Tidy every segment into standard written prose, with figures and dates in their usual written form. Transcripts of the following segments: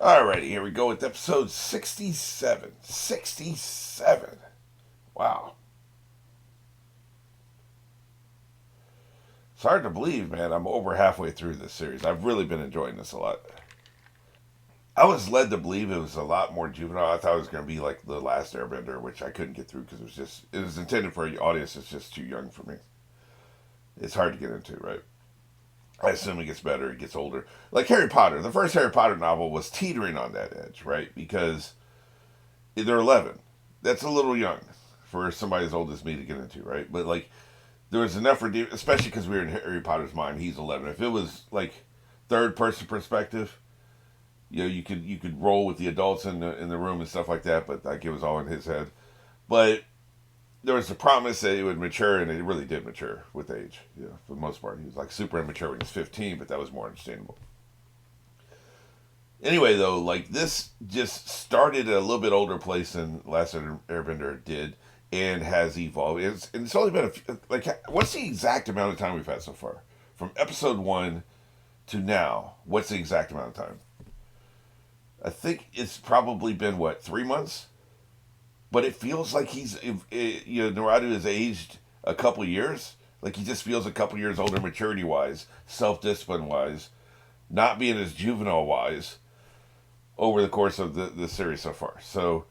Alrighty, here we go with episode 67. 67. Wow. It's hard to believe, man. I'm over halfway through this series. I've really been enjoying this a lot. I was led to believe it was a lot more juvenile. I thought it was going to be like The Last Airbender, which I couldn't get through because it was intended for an audience that's just too young for me. It's hard to get into, right? I assume it gets better, it gets older. Like Harry Potter. The first Harry Potter novel was teetering on that edge, right? Because they're 11. That's a little young for somebody as old as me to get into, right? But like, there was enough for, especially because we were in Harry Potter's mind. He's 11. If it was like third person perspective, you could roll with the adults in the room and stuff like that. But like it was all in his head. But there was a promise that it would mature, and it really did mature with age. For the most part, he was like super immature when he was 15, but that was more understandable. Anyway, though, like this just started at a little bit older place than Last Airbender did, and has evolved. And it's only been like what's the exact amount of time we've had so far from episode one to now? What's the exact amount of time? I think it's probably been what 3 months, but it feels like Naruto has aged a couple years. Like he just feels a couple years older, maturity wise, self discipline wise, not being as juvenile wise over the course of the series so far. So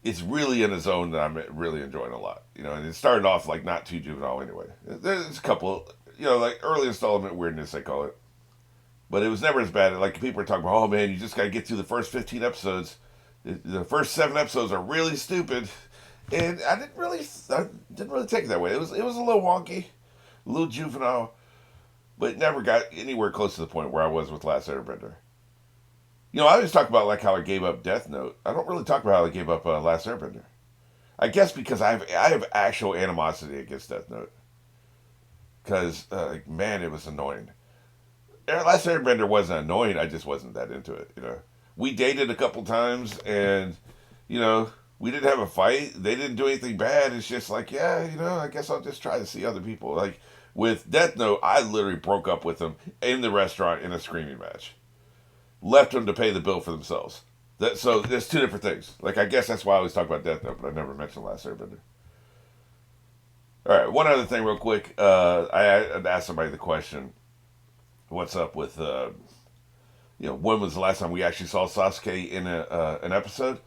it's really in a zone that I'm really enjoying a lot. And it started off like not too juvenile anyway. There's a couple, like early installment weirdness they call it, but it was never as bad. Like people are talking about, oh man, you just got to get through the first 15 episodes. The first 7 episodes are really stupid, and I didn't really take it that way. It was a little wonky, a little juvenile, but it never got anywhere close to the point where I was with Last Airbender. I always talk about like how I gave up Death Note. I don't really talk about how I gave up Last Airbender. I guess because I have actual animosity against Death Note. Because man, it was annoying. Last Airbender wasn't annoying. I just wasn't that into it. We dated a couple times, and we didn't have a fight. They didn't do anything bad. It's just like, yeah, I guess I'll just try to see other people. Like with Death Note, I literally broke up with them in the restaurant in a screaming match. Left them to pay the bill for themselves. So there's two different things. Like I guess that's why I always talk about Death Note, but I never mentioned Last Airbender. All right, one other thing, real quick. I had asked somebody the question, "What's up with when was the last time we actually saw Sasuke in an episode?"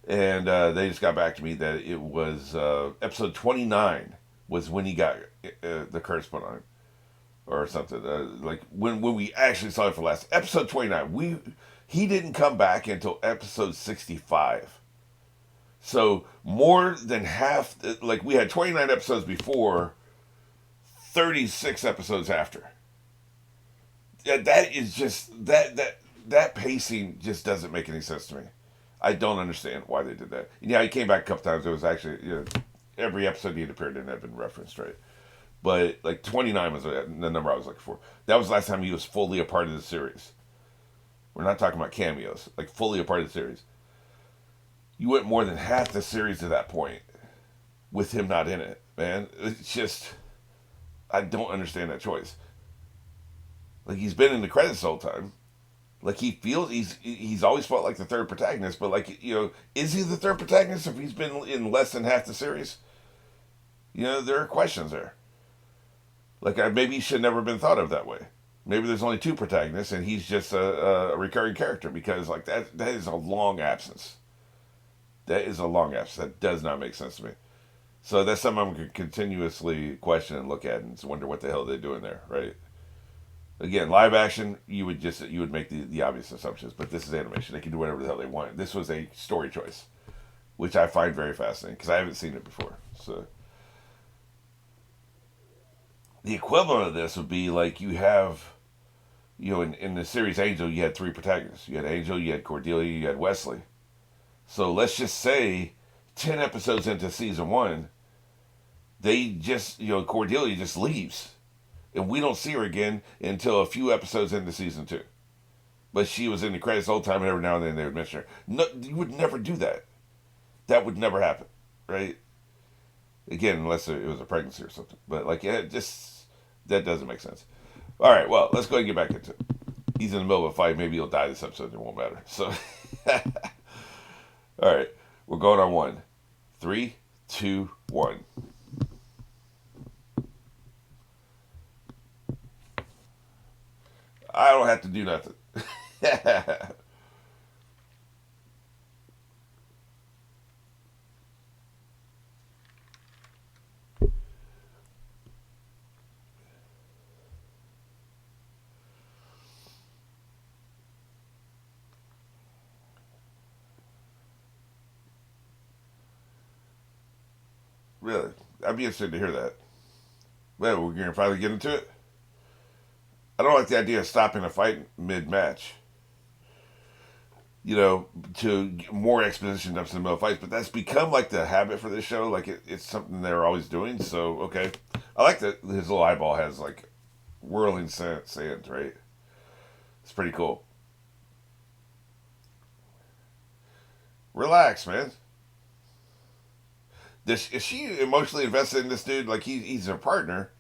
And they just got back to me that it was episode 29 was when he got the curse put on him or something. Like when we actually saw it for last episode 29, he didn't come back until episode 65. So more than half, like we had 29 episodes before, 36 episodes after. That is just that pacing just doesn't make any sense to me. I don't understand why they did that. Yeah, he came back a couple times. It was actually every episode he had appeared in had been referenced, right? But like 29 was the number I was looking for. That was the last time he was fully a part of the series. We're not talking about cameos, like fully a part of the series. You went more than half the series to that point with him not in it, man. It's just I don't understand that choice. Like he's been in the credits the whole time. Like he feels he's always felt like the third protagonist, but like is he the third protagonist if he's been in less than half the series? There are questions there. Like maybe he should never have been thought of that way. Maybe there's only two protagonists and he's just a recurring character because like that is a long absence. That is a long absence. That does not make sense to me. So that's something I'm going to continuously question and look at and wonder what the hell they're doing there, right? Again, live action, you would make the obvious assumptions, but this is animation. They can do whatever the hell they want. This was a story choice, which I find very fascinating because I haven't seen it before. So the equivalent of this would be like you have, in the series Angel, you had three protagonists. You had Angel, you had Cordelia, you had Wesley. So let's just say 10 episodes into season one, they just, Cordelia just leaves. And we don't see her again until a few episodes into season two. But she was in the credits the whole time, and every now and then they would mention her. No, you would never do that. That would never happen, right? Again, unless it was a pregnancy or something. But, like, yeah, that doesn't make sense. All right, well, let's go ahead and get back into it. He's in the middle of a fight. Maybe he'll die this episode. It won't matter. So, all right, we're going on one. 3, 2, 1. I don't have to do nothing. Really, I'd be interested to hear that. Well, we're gonna finally get into it. I don't like the idea of stopping a fight mid-match. To get more exposition dumps in the middle of fights, but that's become like the habit for this show. Like it's something they're always doing. So okay, I like that his little eyeball has like whirling sand, right? It's pretty cool. Relax, man. Is she emotionally invested in this dude? Like he's her partner,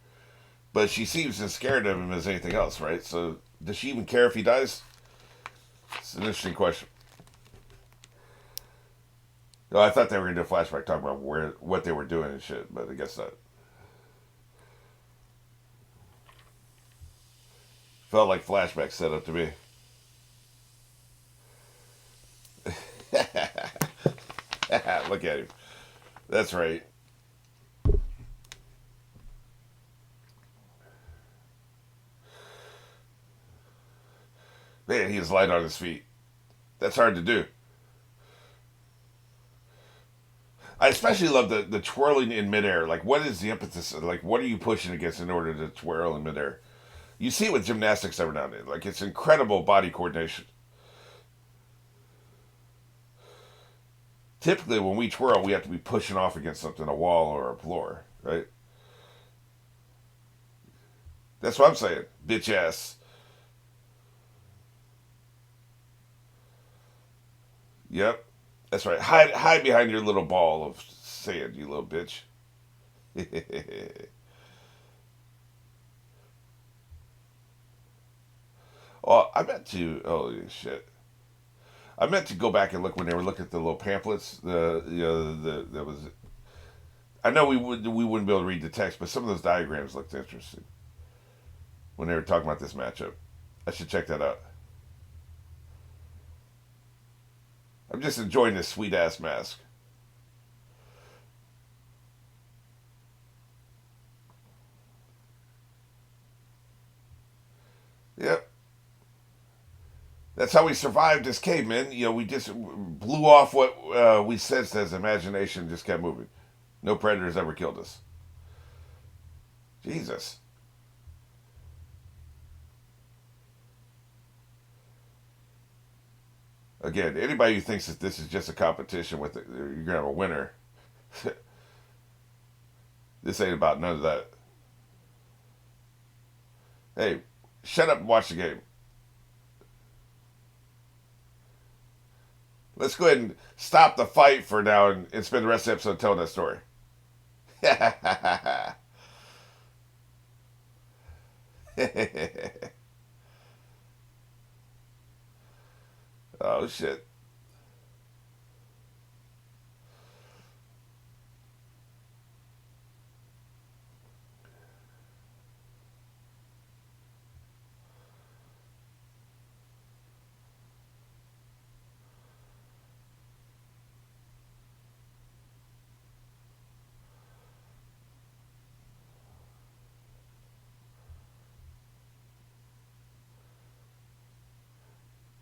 but she seems as scared of him as anything else, right? So does she even care if he dies? It's an interesting question. No, I thought they were gonna do a flashback talking about what they were doing and shit, but I guess not. Felt like flashback set up to me. Look at him. That's right. Man, he is light on his feet. That's hard to do. I especially love the twirling in midair. Like, what is the impetus? Like, what are you pushing against in order to twirl in midair? You see it with gymnastics every now and then. Like, it's incredible body coordination. Typically, when we twirl, we have to be pushing off against something, a wall or a floor, right? That's what I'm saying. Bitch ass. Yep. That's right. Hide behind your little ball of sand, you little bitch. Oh, I meant to. Oh shit! I meant to go back and look when they were looking at the little pamphlets. The that was. I know we wouldn't be able to read the text, but some of those diagrams looked interesting when they were talking about this matchup. I should check that out. I'm just enjoying this sweet ass mask. Yep. That's how we survived as cavemen. We just blew off what we sensed as imagination, just kept moving. No predators ever killed us. Jesus. Again, anybody who thinks that this is just a competition with you're gonna have a winner. This ain't about none of that. Hey, shut up and watch the game. Let's go ahead and stop the fight for now and spend the rest of the episode telling that story. Oh shit.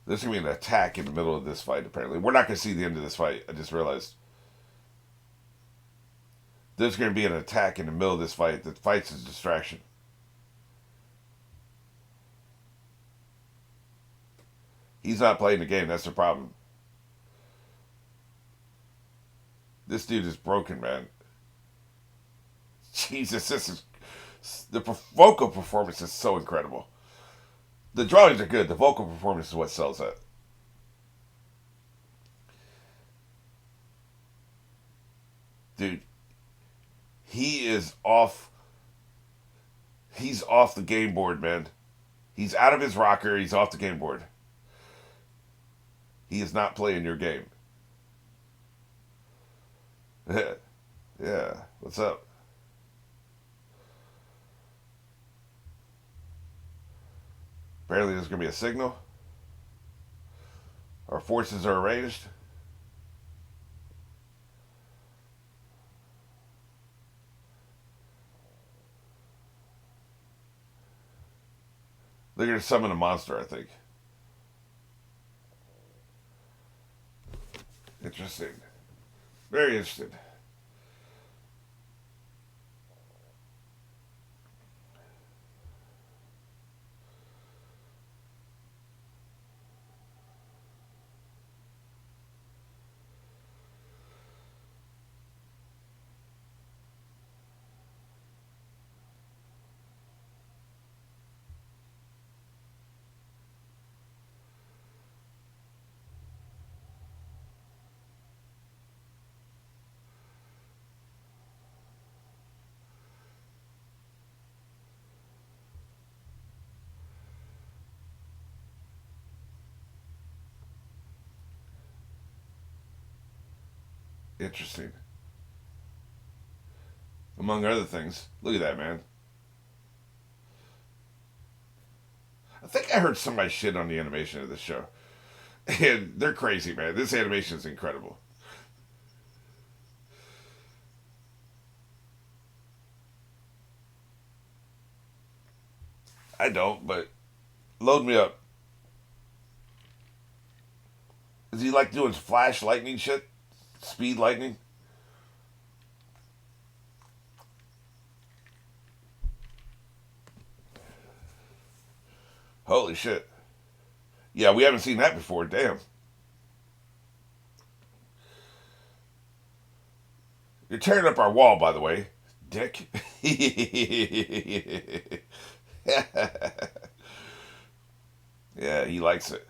There's gonna be an attack in the middle of this fight. Apparently, we're not gonna see the end of this fight. I just realized there's gonna be an attack in the middle of this fight. The fight's a distraction. He's not playing the game. That's the problem. This dude is broken, man. Jesus, this is the vocal performance is so incredible. The drawings are good. The vocal performance is what sells it. Dude, he is off. He's off the game board, man. He's out of his rocker. He's off the game board. He is not playing your game. Yeah. What's up? Apparently there's going to be a signal. Our forces are arranged. They're going to summon a monster, I think. Interesting. Very interesting. Interesting. Among other things. Look at that, man. I think I heard somebody shit on the animation of this show. And they're crazy, man. This animation is incredible. I don't, but load me up. Is he like doing flash lightning shit? Speed lightning? Holy shit. Yeah, we haven't seen that before. Damn. You're tearing up our wall, by the way. Dick. Yeah, he likes it.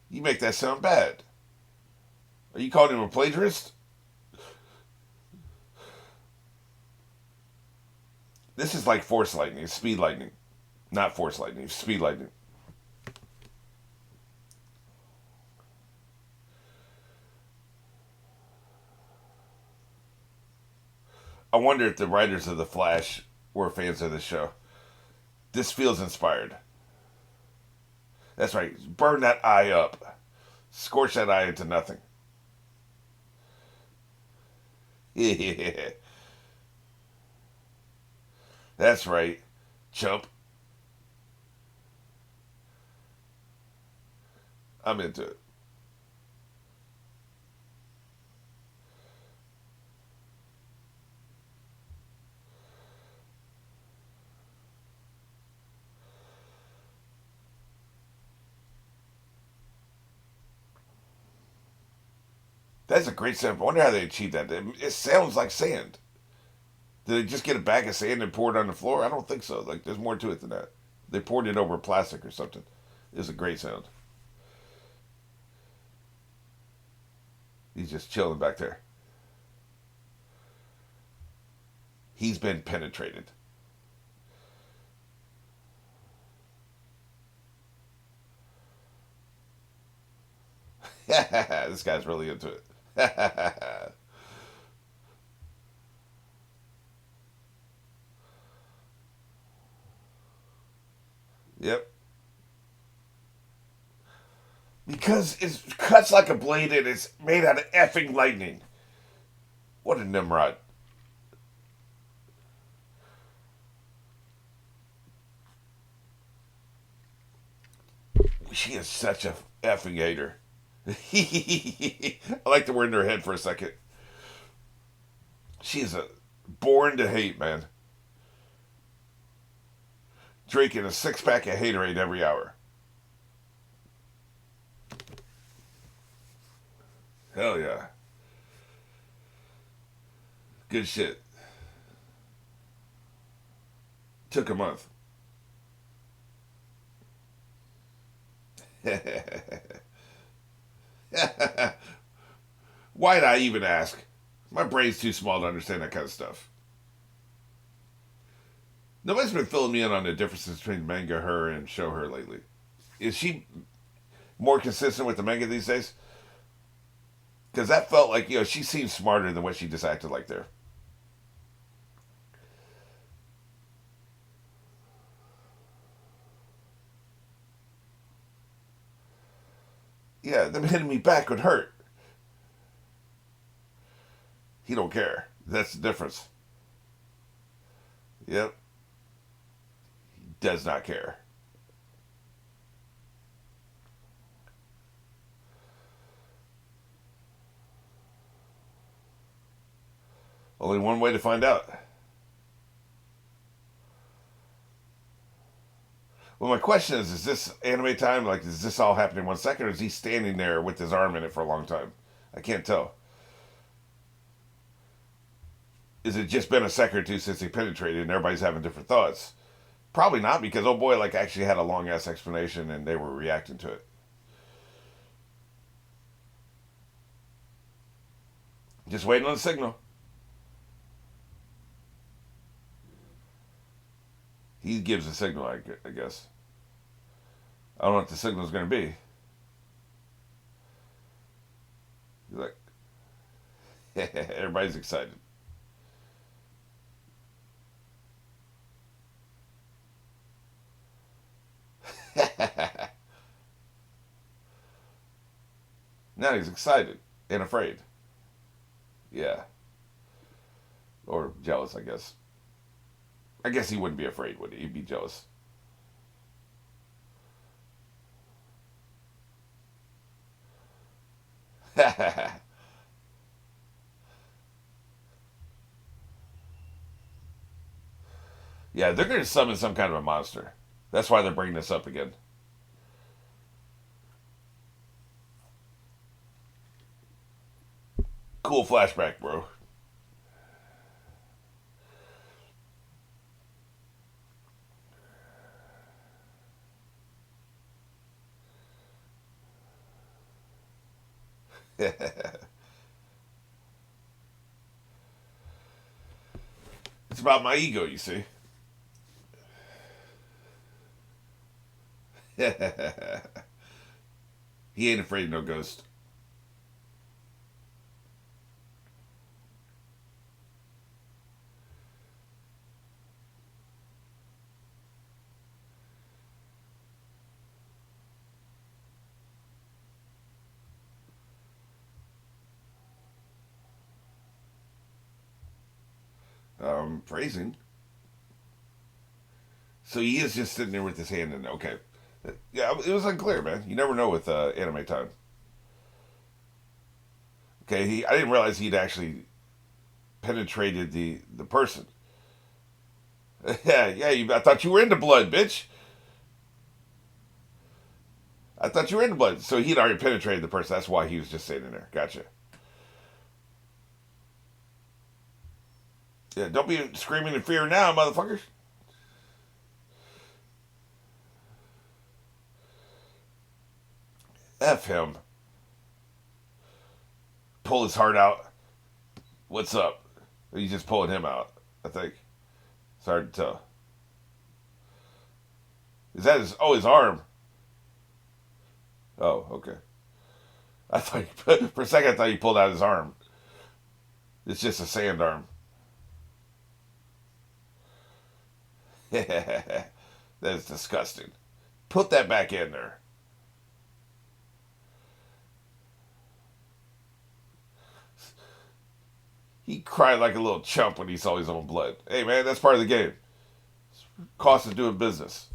You make that sound bad. Are you calling him a plagiarist? This is like force lightning, speed lightning. Not force lightning, speed lightning. I wonder if the writers of The Flash were fans of the show. This feels inspired. That's right. Burn that eye up. Scorch that eye into nothing. Yeah. That's right. Chump. I'm into it. That's a great sound. I wonder how they achieved that. It sounds like sand. Did they just get a bag of sand and pour it on the floor? I don't think so. Like, there's more to it than that. They poured it over plastic or something. It's a great sound. He's just chilling back there. He's been penetrated. This guy's really into it. Yep. Because it cuts like a blade and it's made out of effing lightning. What a Nimrod. She is such a effing hater. I like the word in her head for a second. She is a born to hate, man. Drinking a 6 pack of haterade every hour. Hell yeah. Good shit. Took a month. Why'd I even ask? My brain's too small to understand that kind of stuff. Nobody's been filling me in on the differences between manga her and show her lately. Is she more consistent with the manga these days? Because that felt like, she seems smarter than what she just acted like there. Yeah, them hitting me back would hurt. He don't care. That's the difference. Yep. He does not care. Only one way to find out. Well, my question is this anime time? Like, is this all happening in 1 second, or is he standing there with his arm in it for a long time? I can't tell. Is it just been a second or two since he penetrated and everybody's having different thoughts? Probably not, because oh boy, like, actually had a long ass explanation and they were reacting to it. Just waiting on the signal. He gives a signal, I guess. I don't know what the signal's going to be. He's like, everybody's excited. Now he's excited and afraid. Yeah. Or jealous, I guess. I guess he wouldn't be afraid, would he? He'd be jealous. Yeah, they're going to summon some kind of a monster. That's why they're bringing this up again. Cool flashback, bro. It's about my ego, you see. He ain't afraid of no ghost. Phrasing. So he is just sitting there with his hand in there. Okay. Yeah, it was unclear, man. You never know with anime time. Okay, I didn't realize he'd actually penetrated the person. Yeah, I thought you were into blood, bitch. I thought you were into blood. So he'd already penetrated the person. That's why he was just sitting there. Gotcha. Yeah, don't be screaming in fear now, motherfuckers. F him. Pull his heart out. What's up? He's just pulling him out, I think. It's hard to tell. Is that his arm? Oh, okay. I thought for a second I thought he pulled out his arm. It's just a sand arm. That is disgusting. Put that back in there. He cried like a little chump when he saw his own blood. Hey man, that's part of the game. Cost of doing business.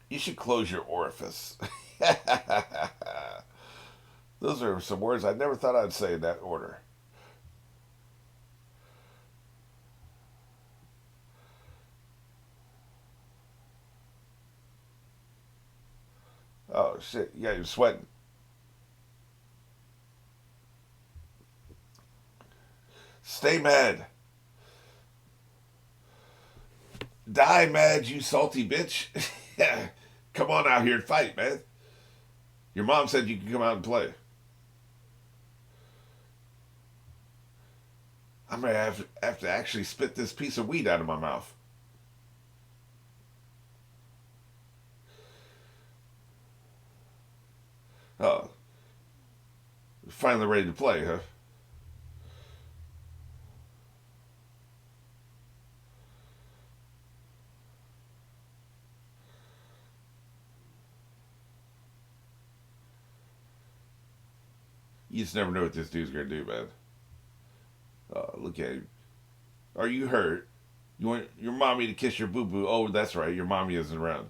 You should close your orifice. Those are some words I never thought I'd say in that order. Oh shit! Yeah, you're sweating. Stay mad. Die mad, you salty bitch. Yeah. Come on out here and fight, man. Your mom said you could come out and play. I'm gonna have to actually spit this piece of weed out of my mouth. Oh, finally ready to play, huh? You just never know what this dude's gonna do, man. Look at him. Are you hurt? You want your mommy to kiss your boo boo? Oh, that's right. Your mommy isn't around.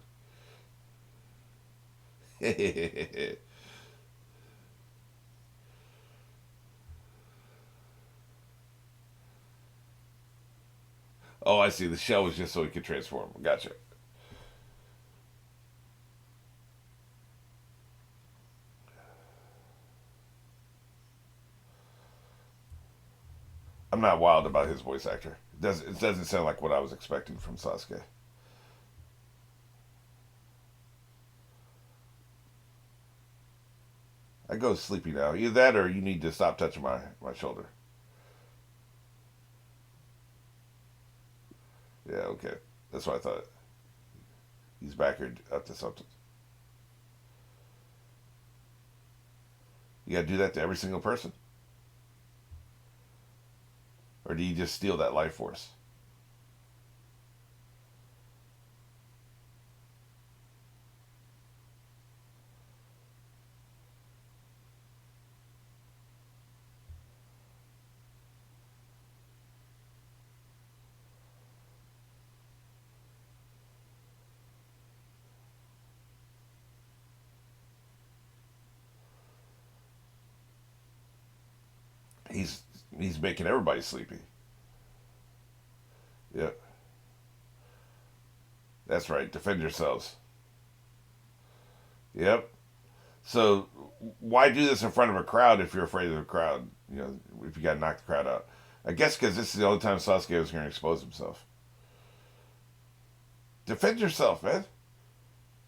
Oh, I see. The shell was just so he could transform. Gotcha. I'm not wild about his voice actor. It doesn't sound like what I was expecting from Sasuke. I go sleepy now. Either that or you need to stop touching my shoulder. Yeah, okay. That's what I thought. He's back here up to something. You gotta do that to every single person? Or do you just steal that life force? He's he's making everybody sleepy. Yep. That's right. Defend yourselves. Yep. So why do this in front of a crowd if you're afraid of the crowd? You know, if you got to knock the crowd out. I guess because this is the only time Sasuke was going to expose himself. Defend yourself, man.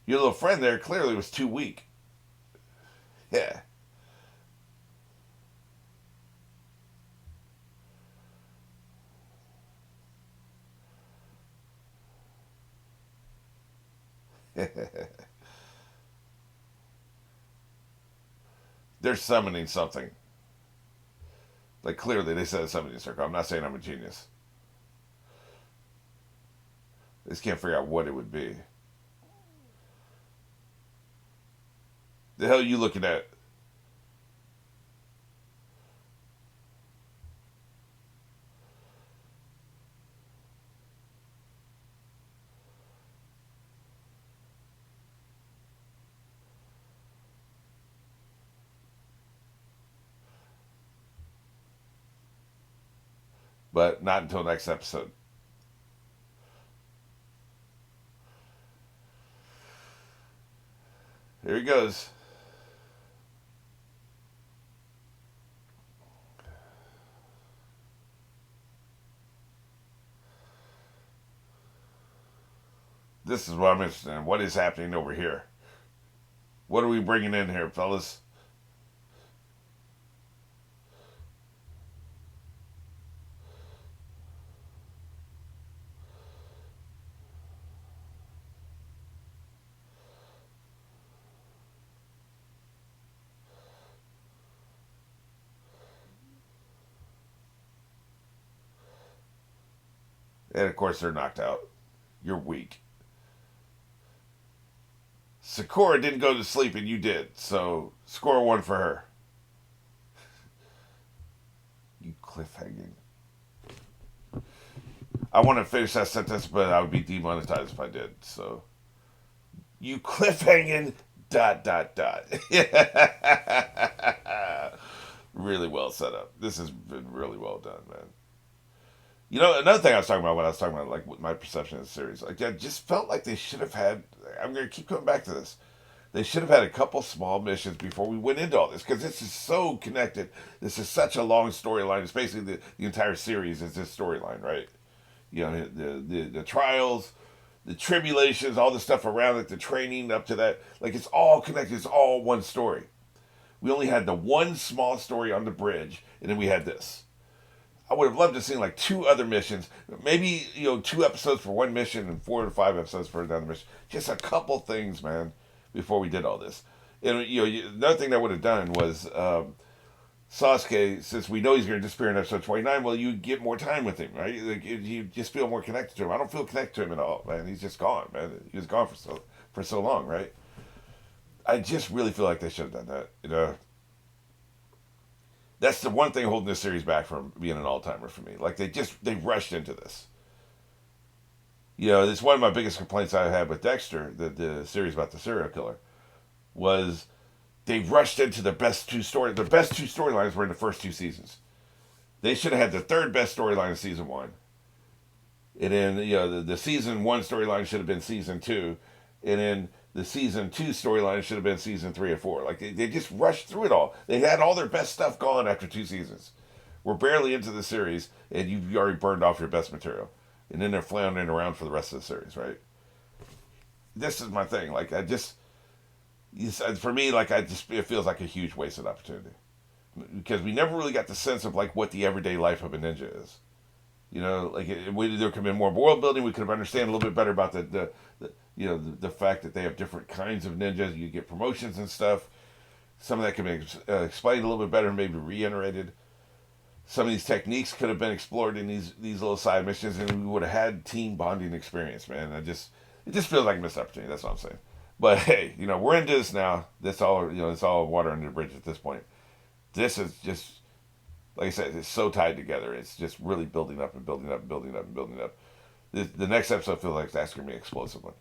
Your little friend there clearly was too weak. Yeah. They're summoning something. Like clearly they said a summoning circle. I'm not saying I'm a genius. They just can't figure out what it would be. The hell are you looking at? But not until next episode. Here he goes. This is what I'm interested in. What is happening over here? What are we bringing in here, fellas? And of course, they're knocked out. You're weak. Sakura didn't go to sleep and you did, so score one for her. You cliffhanging. I want to finish that sentence, but I would be demonetized if I did. So, you cliffhanging. Dot dot dot. Really well set up. This has been really well done, man. You know, another thing I was talking about when I was talking about like my perception of the series, like I just felt like they should have had. I'm going to keep coming back to this. They should have had a couple small missions before we went into all this because this is so connected. This is such a long storyline. It's basically the entire series is this storyline, right? You know, the trials, the tribulations, all the stuff around it, the training up to that. Like it's all connected. It's all one story. We only had the one small story on the bridge, and then we had this. I would have loved to see like two other missions, maybe 2 episodes for one mission and 4 to 5 episodes for another mission. Just a couple things, man, before we did all this. And another thing that would have done was Sasuke, since we know he's going to disappear in episode 29, well, you get more time with him, right? Like, you just feel more connected to him. I don't feel connected to him at all, man. He's just gone, man. He was gone for so long, right? I just really feel like they should have done that. That's the one thing holding this series back from being an all timer for me. Like they rushed into this. It's one of my biggest complaints I had with Dexter, the series about the serial killer, was they rushed into the best two stories. The best two storylines were in the first 2 seasons. They should have had the third best storyline in season 1. And then, the season 1 storyline should have been season 2. And then the season 2 storyline should have been season 3 or 4. Like, they just rushed through it all. They had all their best stuff gone after 2 seasons. We're barely into the series, and you've already burned off your best material. And then they're floundering around for the rest of the series, right? This is my thing. Like, for me, like, it feels like a huge wasted opportunity. Because we never really got the sense of, like, what the everyday life of a ninja is. Like there could have been more world building. We could have understood a little bit better about the fact that they have different kinds of ninjas. You get promotions and stuff. Some of that could be explained a little bit better, maybe reiterated. Some of these techniques could have been explored in these little side missions, and we would have had team bonding experience. Man, it just feels like a missed opportunity. That's what I'm saying. But hey, we're into this now. That's all. It's all water under the bridge at this point. This is just, like I said, it's so tied together. It's just really building up and building up and building up and building up. The next episode feels like that's going to be an explosive one.